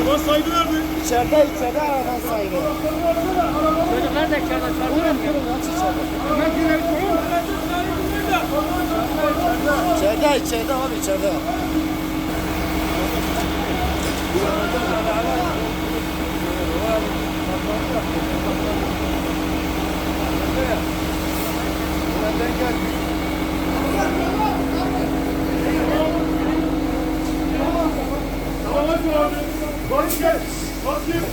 Araba sahibi nerede? İçeride arabanın sahibi. Çocuklar da içeride çalışıyor. Kurun aç içeride. Hemen girelim koyun. İçeride abi içeride. Nereden geldi? Tamam hadi abi. Barış gel. Bakayım.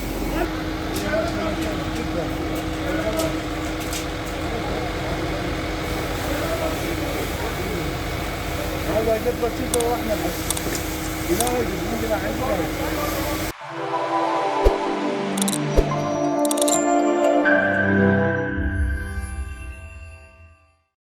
هذا قد بسيطة واحنا إلهي ممكن أحس